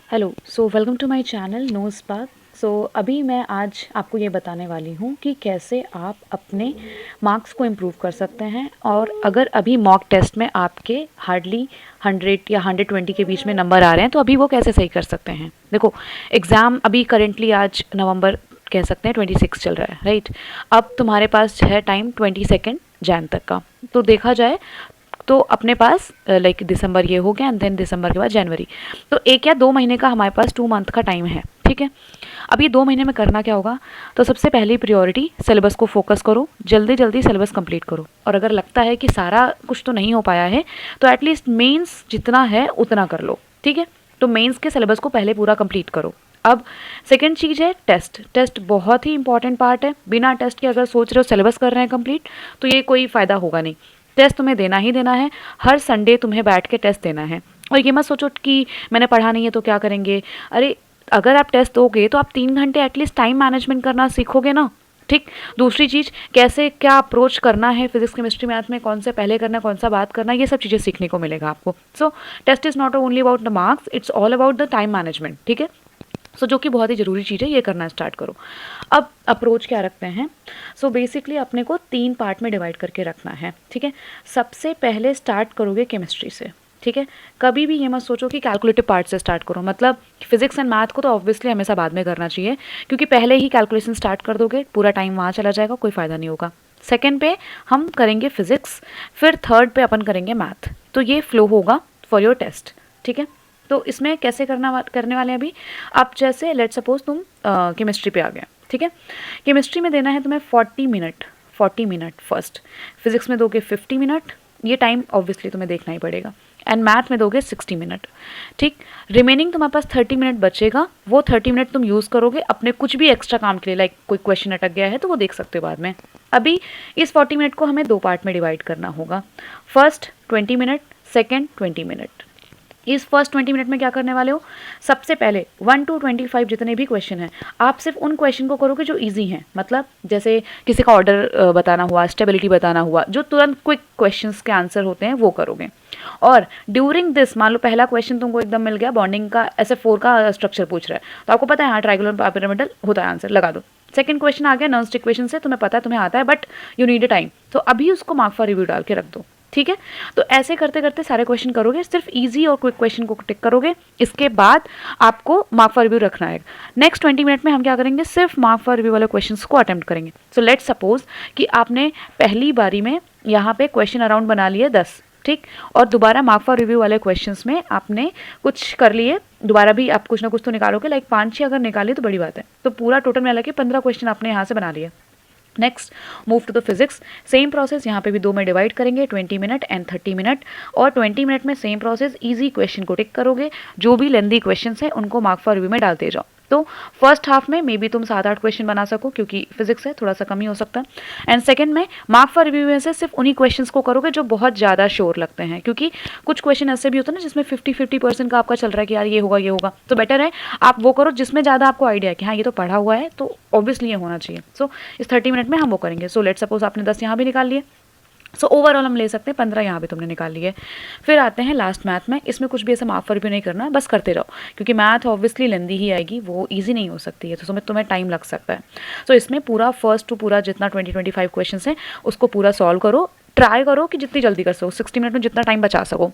Hello, so welcome to my channel no spark. So अभी मैं आज आपको ये बताने वाली हूँ कि कैसे आप अपने मार्क्स को इम्प्रूव कर सकते हैं। और अगर अभी मॉक टेस्ट में आपके हार्डली 100 या 120 के बीच में नंबर आ रहे हैं तो अभी वो कैसे सही कर सकते हैं। देखो, एग्ज़ाम अभी करेंटली आज नवंबर कह सकते हैं 26 चल रहा है, राइट। अब तुम्हारे पास है टाइम 22 जैन तक का। तो देखा जाए तो अपने पास लाइक दिसंबर ये हो गया एंड देन दिसंबर के बाद जनवरी, तो 1 या 2 महीने का हमारे पास 2 मंथ का टाइम है, ठीक है। अब ये 2 महीने में करना क्या होगा, तो सबसे पहली प्रायोरिटी सिलेबस को फोकस करो, जल्दी जल्दी सिलेबस कंप्लीट करो। और अगर लगता है कि सारा कुछ तो नहीं हो पाया है तो एटलीस्ट मेंस जितना है उतना कर लो, ठीक है। तो मेंस के सिलेबस को पहले पूरा कंप्लीट करो। अब सेकेंड चीज़ है टेस्ट। टेस्ट बहुत ही इंपॉर्टेंट पार्ट है। बिना टेस्ट के अगर सोच रहे हो सिलेबस कर रहे हैं कंप्लीट तो ये कोई फ़ायदा होगा नहीं। टेस्ट तुम्हें देना ही देना है। हर संडे तुम्हें बैठ के टेस्ट देना है। और ये मत सोचो कि मैंने पढ़ा नहीं है तो क्या करेंगे। अरे, अगर आप टेस्ट दोगे तो आप 3 घंटे एटलीस्ट टाइम मैनेजमेंट करना सीखोगे ना, ठीक। दूसरी चीज़, कैसे क्या अप्रोच करना है फिजिक्स केमिस्ट्री मैथ में, कौन से पहले करना है कौन सा बात करना है, ये सब चीज़ें सीखने को मिलेगा आपको। So test is not only about the marks, it's all about the time management, ठीक है। सो जो कि बहुत ही ज़रूरी चीज़ है, ये करना स्टार्ट करो। अब अप्रोच क्या रखते हैं, सो बेसिकली अपने को 3 पार्ट में डिवाइड करके रखना है, ठीक है। सबसे पहले स्टार्ट करोगे केमिस्ट्री से, ठीक है। कभी भी ये मत सोचो कि कैलकुलेटिव पार्ट से स्टार्ट करो, मतलब फिजिक्स एंड मैथ को तो ऑब्वियसली हमेशा बाद में करना चाहिए, क्योंकि पहले ही कैलकुलेशन स्टार्ट कर दोगे पूरा टाइम वहाँ चला जाएगा, कोई फ़ायदा नहीं होगा। सेकेंड पे हम करेंगे फिजिक्स, फिर थर्ड पे अपन करेंगे मैथ। तो ये फ्लो होगा फॉर योर टेस्ट, ठीक है। तो इसमें कैसे करने वाले हैं अभी आप, जैसे लेट सपोज तुम केमिस्ट्री पे आ गए, ठीक है। केमिस्ट्री में देना है तुम्हें 40 मिनट फर्स्ट, फिजिक्स में दोगे 50 मिनट, ये टाइम ऑब्वियसली तुम्हें देखना ही पड़ेगा, एंड मैथ में दोगे 60 मिनट, ठीक। रिमेनिंग तुम्हारे पास 30 मिनट बचेगा, वो 30 मिनट तुम यूज़ करोगे अपने कुछ भी एक्स्ट्रा काम के लिए, लाइक कोई क्वेश्चन अटक गया है तो वो देख सकते हो बाद में। अभी इस 40 मिनट को हमें 2 पार्ट में डिवाइड करना होगा। First 20 minute, second 20 minute. इस फर्स्ट 20 मिनट में क्या करने वाले हो, सबसे पहले 1 to 25 जितने भी क्वेश्चन हैं आप सिर्फ उन क्वेश्चन को करोगे जो इजी हैं, मतलब जैसे किसी का ऑर्डर बताना हुआ, स्टेबिलिटी बताना हुआ, जो तुरंत क्विक क्वेश्चंस के आंसर होते हैं वो करोगे। और ड्यूरिंग दिस, मान लो पहला क्वेश्चन तुमको एकदम मिल गया, बॉन्डिंग का SF4 का स्ट्रक्चर पूछ रहा है, तो आपको पता है हाँ ट्राइगोनल पिरामिडल होता है, आंसर लगा दो। सेकंड क्वेश्चन आ गया नॉन स्टिक क्वेश्चन से, तुम्हें पता है तुम्हें आता है but you need a time, तो अभी उसको मार्क फॉर रिव्यू डाल के रख दो, ठीक है। तो ऐसे करते करते सारे क्वेश्चन करोगे, सिर्फ इजी और क्विक क्वेश्चन को टिक करोगे, इसके बाद आपको मार्क फॉर रिव्यू रखना है। नेक्स्ट 20 मिनट में हम क्या करेंगे, सिर्फ मार्क फॉर रिव्यू वाले क्वेश्चंस को अटेम्प्ट करेंगे। सो लेट्स सपोज कि आपने पहली बारी में यहाँ पे क्वेश्चन अराउंड बना लिए 10, ठीक। और दोबारा मार्क फॉर रिव्यू वाले क्वेश्चंस में आपने कुछ कर लिए, दोबारा भी आप कुछ ना कुछ तो निकालोगे, लाइक 5-6 अगर निकालिए तो बड़ी बात है, तो पूरा टोटल मिला के 15 क्वेश्चन आपने यहाँ से बना लिए। Next move to the physics, same process, यहाँ पे भी 2 में डिवाइड करेंगे, 20 मिनट एंड 30 मिनट। और 20 मिनट में सेम प्रोसेस, इजी क्वेश्चन को टिक करोगे, जो भी लेंदी क्वेश्चन है उनको मार्क फॉर रिव्यू में डालते जाओ। तो फर्स्ट हाफ में मे बी तुम 7-8 क्वेश्चन बना सको, क्योंकि फिजिक्स है थोड़ा सा कम ही हो सकता है। एंड सेकंड में मार्क फॉर रिव्यू में से सिर्फ उन्हीं क्वेश्चंस को करोगे जो बहुत ज़्यादा श्योर लगते हैं, क्योंकि कुछ क्वेश्चन ऐसे भी होते हैं ना जिसमें 50-50% का आपका चल रहा है कि यार ये होगा, तो बेटर है आप वो करो जिसमें ज़्यादा आपको आइडिया है कि हाँ ये तो पढ़ा हुआ है तो ऑब्वियसली ये होना चाहिए। सो इस 30 मिनट में हम वो करेंगे। सो लेट सपोज आपने 10 यहाँ भी निकाल लिए, सो ओवरऑल हम ले सकते हैं 15 यहाँ भी तुमने निकाल लिए। फिर आते हैं लास्ट मैथ में, इसमें कुछ भी ऐसा मार्क फॉर रिव्यू नहीं करना, बस करते रहो, क्योंकि मैथ ऑब्वियसली लेंदी ही आएगी, वो इजी नहीं हो सकती है, तो तुम्हें टाइम लग सकता है। सो इसमें पूरा फर्स्ट टू पूरा जितना 20-25 क्वेश्चन है उसको पूरा सॉल्व करो, ट्राई करो कि जितनी जल्दी कर सको, 60 मिनट में जितना टाइम बचा सको,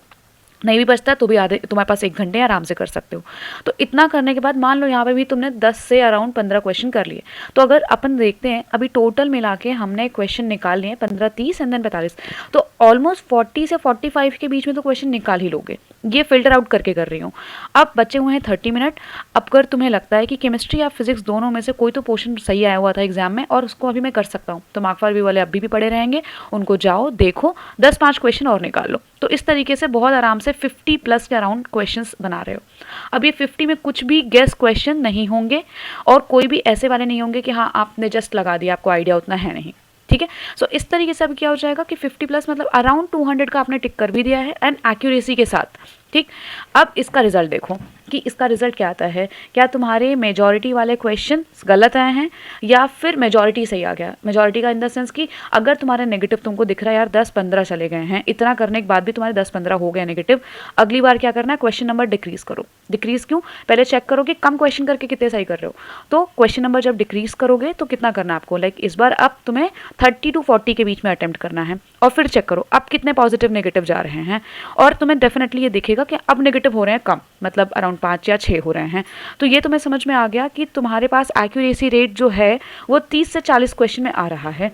नहीं भी बचता तो भी आधे तुम्हारे पास 1 घंटे आराम से कर सकते हो। तो इतना करने के बाद मान लो यहाँ पे भी तुमने 10 से अराउंड 15 क्वेश्चन कर लिए, तो अगर अपन देखते हैं अभी टोटल मिला के हमने क्वेश्चन निकाल लिए 15, 30 एंड देन 45, तो ऑलमोस्ट 40 से 45 के बीच में तो क्वेश्चन निकाल ही लोगे। ये फिल्टर आउट करके कर रही हूँ। अब बचे हुए हैं 30 मिनट। अब अगर तुम्हें लगता है कि केमिस्ट्री या फिजिक्स दोनों में से कोई तो पोर्शन सही आया हुआ था एग्जाम में और उसको अभी मैं कर सकता हूँ, तो मार्क फॉर रिव्यू वाले अभी भी पड़े रहेंगे, उनको जाओ देखो, 10-5 क्वेश्चन और निकाल लो। तो इस तरीके से बहुत आराम से 50+ के अराउंड क्वेश्चंस बना रहे हो। अब ये 50 में कुछ भी गेस क्वेश्चन नहीं होंगे और कोई भी ऐसे वाले नहीं होंगे कि हाँ आपने जस्ट लगा दिया, आपको आइडिया उतना है नहीं, ठीक है। सो इस तरीके से अब क्या हो जाएगा कि 50+ मतलब अराउंड 200 का आपने टिक कर भी दिया है एंड एक्यूरेसी के साथ, ठीक। अब इसका रिजल्ट देखो, कि इसका रिजल्ट क्या आता है, क्या तुम्हारे मेजॉरिटी वाले क्वेश्चन गलत आए हैं या फिर मेजॉरिटी सही आ गया। मेजॉरिटी का इन द सेंस कि अगर तुम्हारे नेगेटिव तुमको दिख रहा है यार 10-15 चले गए हैं, इतना करने के बाद भी तुम्हारे 10-15 हो गए नेगेटिव, अगली बार क्या करना है, क्वेश्चन नंबर डिक्रीज करो। डिक्रीज क्यों, पहले चेक करो कि कम क्वेश्चन करके कितने सही कर रहे हो। तो क्वेश्चन नंबर जब डिक्रीज करोगे तो कितना करना है आपको, लाइक इस बार अब तुम्हें 30 to 40 के बीच में अटेम्प्ट करना है, और फिर चेक करो अब कितने पॉजिटिव नेगेटिव जा रहे हैं, और तुम्हें डेफिनेटली ये दिखेगा कि अब नेगेटिव हो रहे हैं कम, मतलब अराउंड 5 या 6 हो रहे हैं। तो ये तुम्हें समझ में आ गया कि तुम्हारे पास एक्यूरेसी रेट जो है वो 30 से 40 क्वेश्चन में आ रहा है।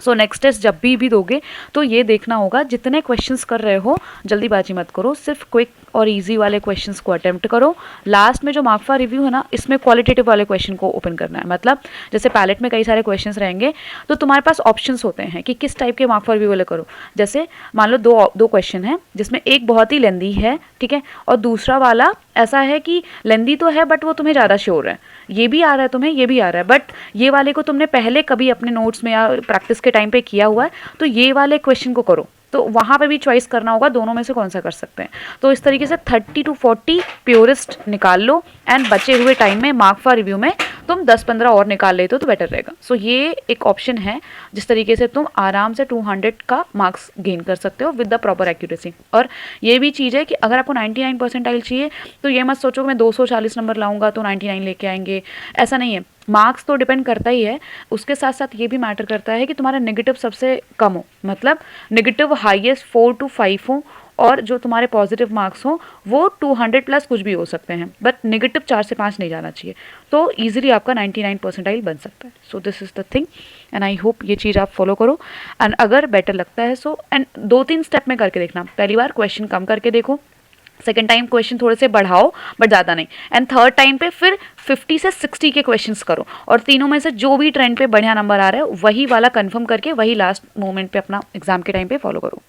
सो नेक्स्ट टेस्ट जब भी दोगे तो ये देखना होगा जितने क्वेश्चंस कर रहे हो जल्दीबाजी मत करो, सिर्फ क्विक और इजी वाले क्वेश्चंस को अटेम्प्ट करो। लास्ट में जो मार्कफा रिव्यू है ना, इसमें क्वालिटेटिव वाले क्वेश्चन को ओपन करना है। मतलब जैसे पैलेट में कई सारे क्वेश्चंस रहेंगे तो तुम्हारे पास ऑप्शंस होते हैं कि किस टाइप के मार्कफा रिव्यू वाले करो। जैसे मान लो दो क्वेश्चन है जिसमें एक बहुत ही लेंदी है, ठीक है, और दूसरा वाला ऐसा है कि लेंदी तो है बट वो तुम्हें ज़्यादा श्योर है, ये भी आ रहा है तुम्हें, ये भी आ रहा है, बट ये वाले को तुमने पहले कभी अपने नोट्स में या प्रैक्टिस के टाइम पे किया हुआ है, तो ये वाले क्वेश्चन को करो। तो वहाँ पे भी चॉइस करना होगा दोनों में से कौन सा कर सकते हैं। तो इस तरीके से 30 to 40 प्योरेस्ट निकाल लो, एंड बचे हुए टाइम में मार्कफा रिव्यू में तुम 10-15 और निकाल लेते हो तो बेटर रहेगा। सो ये एक ऑप्शन है जिस तरीके से तुम आराम से 200 का मार्क्स गेन कर सकते हो विद द प्रॉपर एक्यूरेसी। और ये भी चीज़ है कि अगर आपको 99 परसेंटाइल चाहिए तो ये मत सोचो कि मैं 240 नंबर लाऊंगा तो 99 लेके आएंगे, ऐसा नहीं है। मार्क्स तो डिपेंड करता ही है, उसके साथ साथ ये भी मैटर करता है कि तुम्हारा नेगेटिव सबसे कम हो, मतलब नेगेटिव हाईएस्ट 4 to 5 हो, और जो तुम्हारे पॉजिटिव मार्क्स हो वो 200 प्लस कुछ भी हो सकते हैं, बट नेगेटिव 4 से 5 नहीं जाना चाहिए, तो ईजिली आपका 99 परसेंटाइल बन सकता है। So this is the thing, and I hope ये चीज़ आप फॉलो करो। एंड अगर बेटर लगता है सो, एंड 2-3 स्टेप में करके देखना। पहली बार क्वेश्चन कम करके देखो, सेकेंड टाइम क्वेश्चन थोड़े से बढ़ाओ बट ज़्यादा नहीं, एंड थर्ड टाइम पे फिर 50 से 60 के क्वेश्चंस करो, और तीनों में से जो भी ट्रेंड पे बढ़िया नंबर आ रहा है वही वाला कंफर्म करके वही लास्ट मोमेंट पे अपना एग्जाम के टाइम पे फॉलो करो।